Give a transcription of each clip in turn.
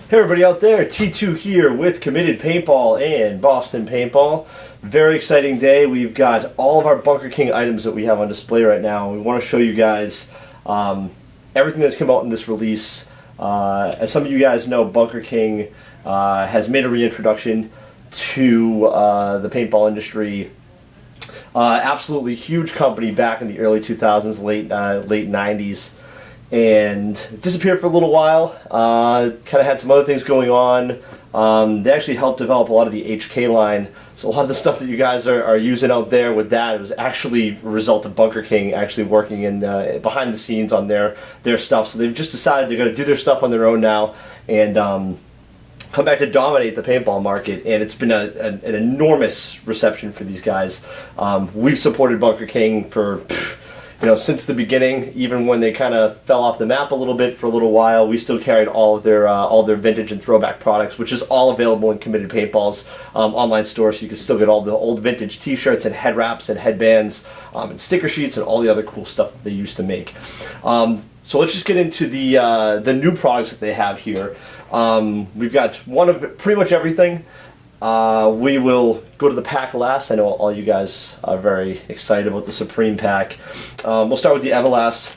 Hey everybody out there, T2 here with Committed Paintball and Boston Paintball. Very exciting day. We've got all of our Bunkerking items that we have on display right now. We want to show you guys everything that's come out in this release. As some of you guys know, Bunkerking has made a reintroduction to the paintball industry. Absolutely huge company back in the early 2000s, late 90s. And disappeared for a little while, kind of had some other things going on. They actually helped develop a lot of the HK line, so a lot of the stuff that you guys are using out there with that, it was actually a result of Bunkerking actually working in behind the scenes on their stuff. So they've just decided they're going to do their stuff on their own now and come back to dominate the paintball market, and it's been an enormous reception for these guys. We've supported Bunkerking for since the beginning, even when they kind of fell off the map a little bit for a little while. We still carried all their vintage and throwback products, which is all available in Committed Paintball's online store, so you can still get all the old vintage t-shirts and head wraps and headbands and sticker sheets and all the other cool stuff that they used to make. So let's just get into the new products that they have here. We've got one of pretty much everything. We will go to the pack last. I know all you guys are very excited about the Supreme pack. We'll start with the Everlast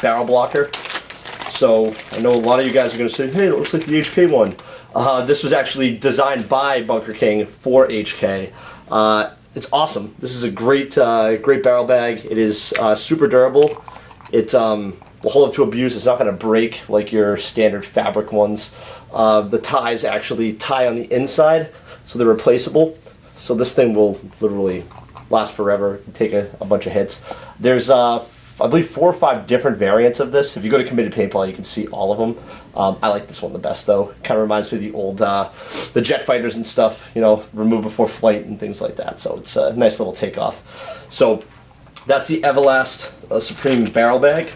barrel blocker. So I know a lot of you guys are going to say, hey, it looks like the HK one. This was actually designed by Bunkerking for HK. It's awesome. This is a great barrel bag. It is super durable. It will hold up to abuse. It's not going to break like your standard fabric ones. The ties actually tie on the inside, so they're replaceable. So this thing will literally last forever. Take a bunch of hits. There's I believe 4 or 5 different variants of this. If you go to Committed Paintball, you can see all of them. I like this one the best though. Kind of reminds me of the old the jet fighters and stuff. Remove before flight and things like that. So it's a nice little takeoff. So that's the Everlast Supreme barrel bag.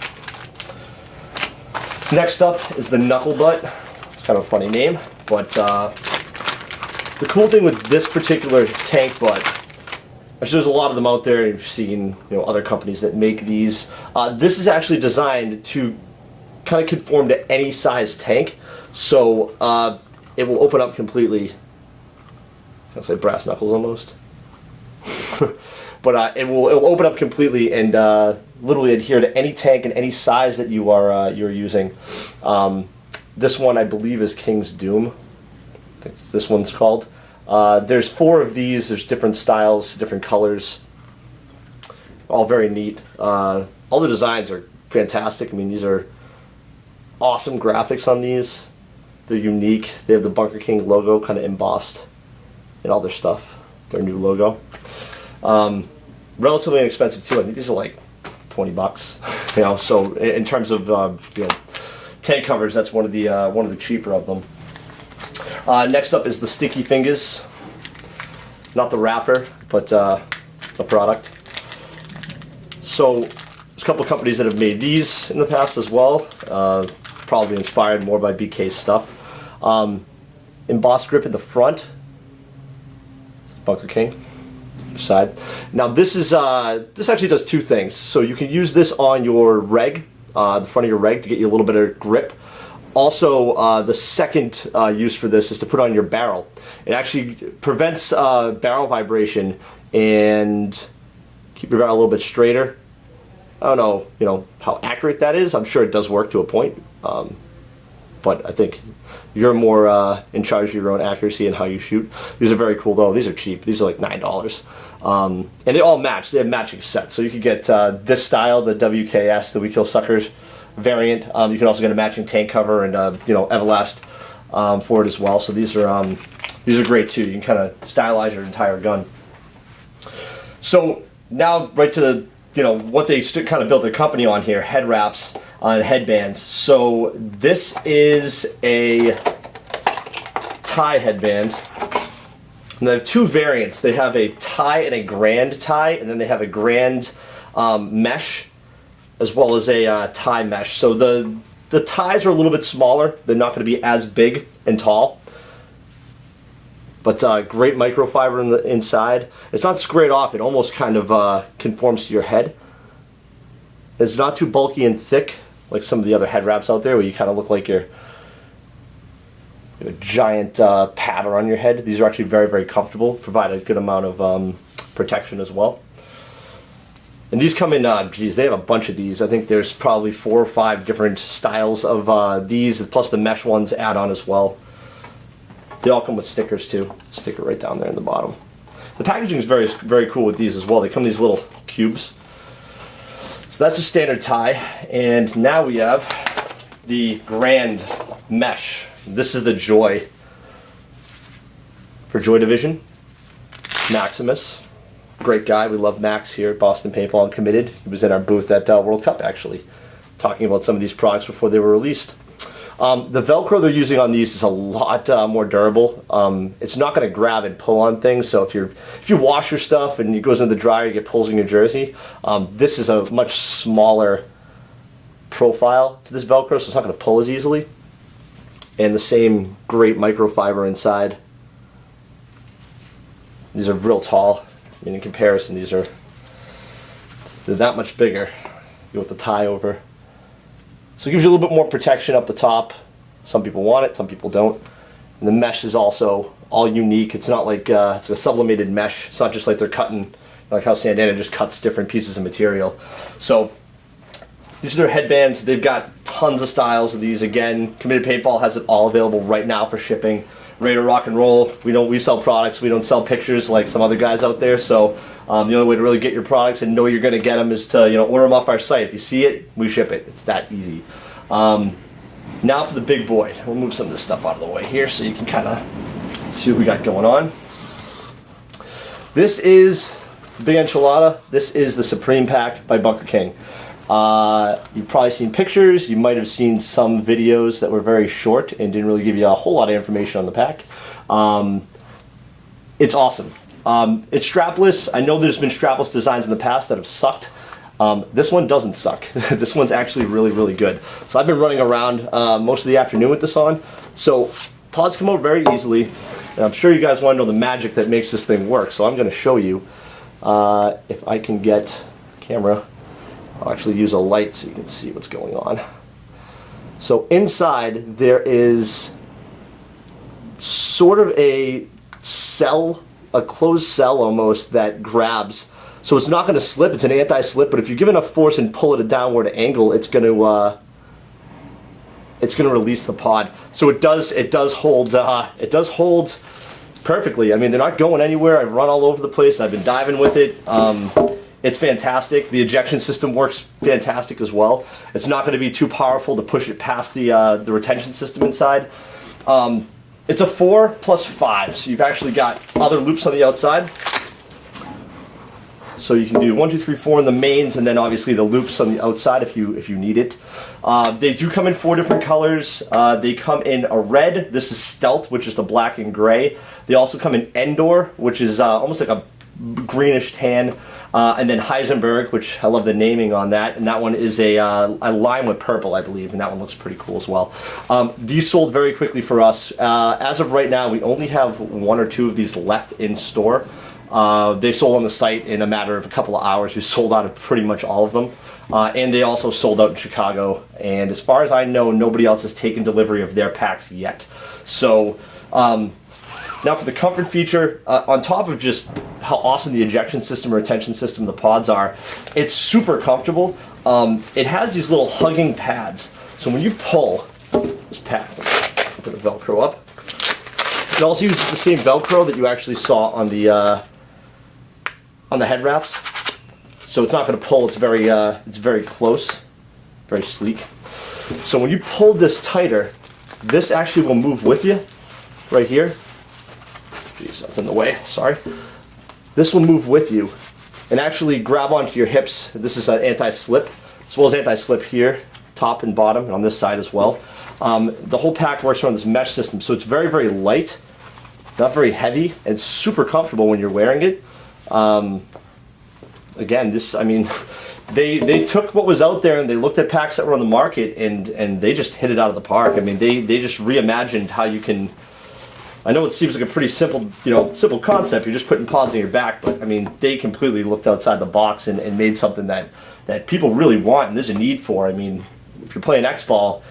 Next up is the Knuckle Butt. It's kind of a funny name, but the cool thing with this particular tank butt, there's a lot of them out there. You've seen other companies that make these. This is actually designed to kind of conform to any size tank, so it will open up completely. I'll say brass knuckles almost. But it'll open up completely and literally adhere to any tank and any size that you're using. This one I believe is King's Doom. I think this one's called. There's 4 of these. There's different styles, different colors. All very neat. All the designs are fantastic. I mean, these are awesome graphics on these. They're unique. They have the Bunkerking logo kind of embossed in all their stuff. Their new logo. Relatively inexpensive too. I think these are like $20. So in terms of tank covers, that's one of the cheaper of them. Next up is the Sticky Fingers. Not the wrapper, but the product. So there's a couple of companies that have made these in the past as well. Probably inspired more by BK's stuff. Embossed grip in the front. Bunkerking. Side. Now this actually does 2 things. So you can use this on your reg, the front of your reg, to get you a little bit of grip. Also, the second use for this is to put on your barrel. It actually prevents barrel vibration and keep your barrel a little bit straighter. I don't know, how accurate that is. I'm sure it does work to a point, but I think you're more in charge of your own accuracy and how you shoot. These are very cool though. These are cheap. These are like $9. And they all match. They have matching sets. So you could get this style, the WKS, the We Kill Suckers variant. You can also get a matching tank cover and Everlast for it as well. So these are great too. You can kind of stylize your entire gun. So now right to the what they kind of built their company on here, head wraps and headbands. So this is a tie headband. And they have 2 variants. They have a tie and a grand tie, and then they have a grand mesh, as well as a tie mesh. So the ties are a little bit smaller. They're not going to be as big and tall. But great microfiber in the inside. It's not sprayed off. It almost kind of conforms to your head. It's not too bulky and thick like some of the other head wraps out there, where you kind of look like you're You have a giant pad around your head. These are actually very, very comfortable, provide a good amount of protection as well. And these come in, geez, they have a bunch of these. I think there's probably 4 or 5 different styles of these, plus the mesh ones add on as well. They all come with stickers too. Sticker right down there in the bottom. The packaging is very, very cool with these as well. They come in these little cubes. So that's a standard tie. And now we have the Grand Mesh. This is the Joy for Joy Division. Maximus. Great guy. We love Max here at Boston Paintball and Committed. He was in our booth at World Cup actually, talking about some of these products before they were released. The Velcro they're using on these is a lot more durable. It's not going to grab and pull on things, so if you wash your stuff and it goes into the dryer, you get pulls in your jersey. This is a much smaller profile to this Velcro, so it's not going to pull as easily. And the same great microfiber inside. These are real tall. I mean, in comparison, they're that much bigger. You with the tie over. So it gives you a little bit more protection up the top. Some people want it, some people don't. And the mesh is also all unique. It's not like it's a sublimated mesh. It's not just like they're cutting, like how Sandana just cuts different pieces of material. So these are their headbands. They've got tons of styles of these. Again, Committed Paintball has it all available right now for shipping. Ready to rock and roll. We sell products. We don't sell pictures like some other guys out there. So the only way to really get your products and know you're going to get them is to order them off our site. If you see it, we ship it. It's that easy. Now for the big boy. We'll move some of this stuff out of the way here so you can kind of see what we got going on. This is the Big Enchilada. This is the Supreme Pack by Bunkerking. You've probably seen pictures, you might have seen some videos that were very short and didn't really give you a whole lot of information on the pack. It's awesome. It's strapless. I know there's been strapless designs in the past that have sucked. This one doesn't suck. This one's actually really, really good. So I've been running around most of the afternoon with this on. So pods come out very easily, and I'm sure you guys want to know the magic that makes this thing work. So I'm going to show you if I can get the camera. I'll actually use a light so you can see what's going on. So inside there is sort of a cell, a closed cell almost, that grabs. So it's not going to slip, it's an anti-slip, but if you give enough force and pull it at a downward angle, it's going to release the pod. So it does hold perfectly. I mean, they're not going anywhere. I've run all over the place. I've been diving with it. It's fantastic. The ejection system works fantastic as well. It's not going to be too powerful to push it past the retention system inside. It's a 4+5, so you've actually got other loops on the outside. So you can do 1, 2, 3, 4 in the mains, and then obviously the loops on the outside if you need it. They do come in 4 different colors. They come in a red. This is Stealth, which is the black and gray. They also come in Endor, which is almost like a greenish tan, and then Heisenberg, which I love the naming on that, and that one is a lime with purple, I believe, and that one looks pretty cool as well. These sold very quickly for us. As of right now, we only have 1 or 2 of these left in store. They sold on the site in a matter of a couple of hours. We sold out of pretty much all of them, and they also sold out in Chicago, and as far as I know, nobody else has taken delivery of their packs yet. So now for the comfort feature, on top of just how awesome the ejection system or retention system the pods are, it's super comfortable. It has these little hugging pads. So when you pull this pad, put the Velcro up. It also uses the same Velcro that you actually saw on the head wraps. So it's not going to pull. It's very close, very sleek. So when you pull this tighter, this actually will move with you right here. Jeez, that's in the way, sorry. This will move with you and actually grab onto your hips. This is an anti-slip, as well as anti-slip here, top and bottom, and on this side as well. The whole pack works around this mesh system, so it's very, very light, not very heavy, and super comfortable when you're wearing it. Again, they took what was out there and they looked at packs that were on the market and they just hit it out of the park. I mean, they just reimagined how you can. I know it seems like a pretty simple, simple concept. You're just putting pods on your back, but I mean, they completely looked outside the box and made something that people really want and there's a need for. I mean, if you're playing X-Ball,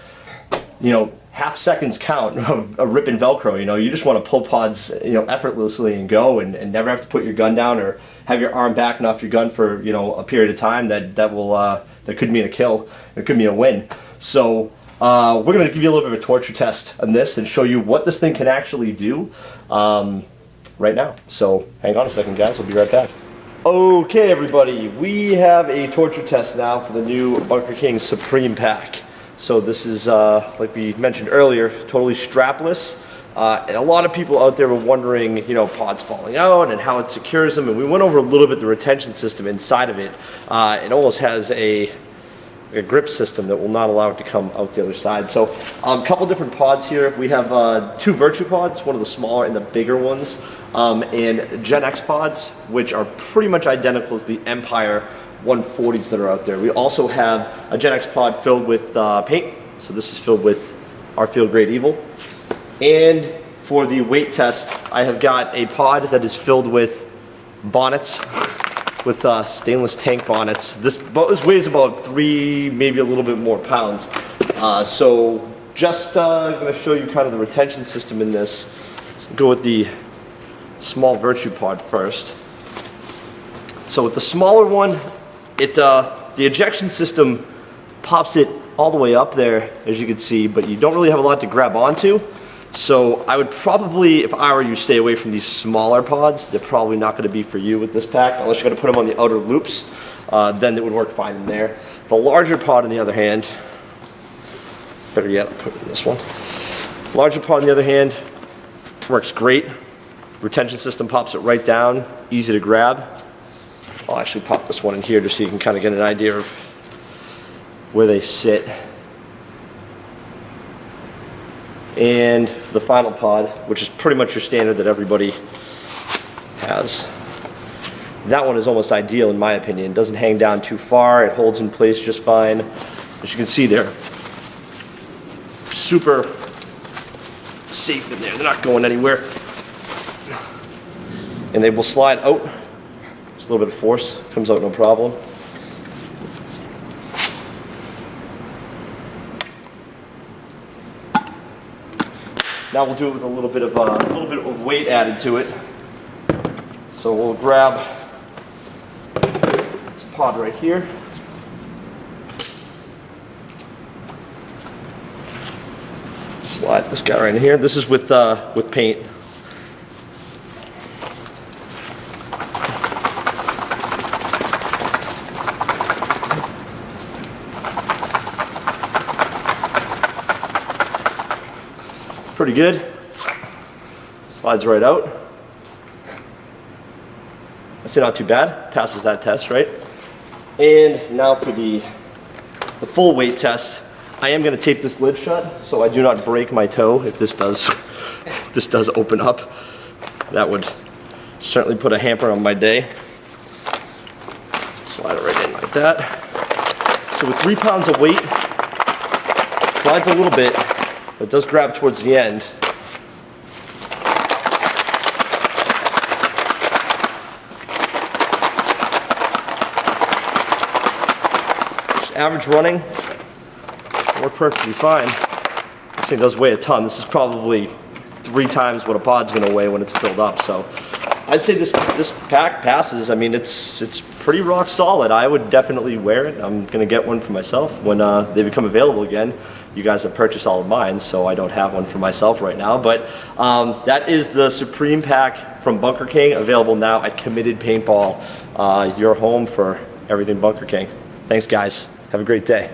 half seconds count of a ripping Velcro. You know, you just want to pull pods, you know, effortlessly and go, and never have to put your gun down or have your arm backing off your gun for, you know, a period of time that could mean a kill. It could mean a win. So we're going to give you a little bit of a torture test on this and show you what this thing can actually do right now. So hang on a second, guys. We'll be right back. Okay, everybody, we have a torture test now for the new Bunkerking Supreme Pack. So this is, like we mentioned earlier, totally strapless. And a lot of people out there were wondering, you know, pods falling out and how it secures them. And we went over a little bit the retention system inside of it. It almost has a grip system that will not allow it to come out the other side. So a couple different pods here. We have 2 Virtue pods, one of the smaller and the bigger ones, and Gen X pods, which are pretty much identical to the Empire 140s that are out there. We also have a Gen X pod filled with paint. So this is filled with our field grade Evil. And for the weight test, I have got a pod that is filled with bonnets, with stainless tank bonnets. This weighs about 3, maybe a little bit more pounds. So just going to show you kind of the retention system in this. Let's go with the small Virtue pod first. So with the smaller one, the ejection system pops it all the way up there, as you can see, but you don't really have a lot to grab onto. So I would probably, if I were you, stay away from these smaller pods. They're probably not going to be for you with this pack, unless you're going to put them on the outer loops. Then it would work fine in there. The larger pod, on the other hand, better yet, I'll put it in this one. Larger pod, on the other hand, works great. Retention system pops it right down, easy to grab. I'll actually pop this one in here just so you can kind of get an idea of where they sit. And for the final pod, which is pretty much your standard that everybody has, that one is almost ideal in my opinion. It doesn't hang down too far, it holds in place just fine. As you can see, they're super safe in there, they're not going anywhere. And they will slide out. Just a little bit of force, comes out no problem. Now we'll do it with a little bit of weight added to it. So we'll grab this pod right here. Slide this guy right in here. This is with paint. Pretty good. Slides right out. I'd say not too bad. Passes that test, right? And now for the full weight test, I am going to tape this lid shut so I do not break my toe if this does open up. That would certainly put a hamper on my day. Slide it right in like that. So with 3 pounds of weight, slides a little bit. It does grab towards the end. Just average running, work perfectly fine. This thing does weigh a ton. This is probably 3 times what a pod's going to weigh when it's filled up. So I'd say this pack passes. I mean, it's pretty rock solid. I would definitely wear it. I'm going to get one for myself when they become available again. You guys have purchased all of mine, so I don't have one for myself right now. But that is the Supreme Pack from Bunkerking, available now at Committed Paintball, your home for everything Bunkerking. Thanks, guys. Have a great day.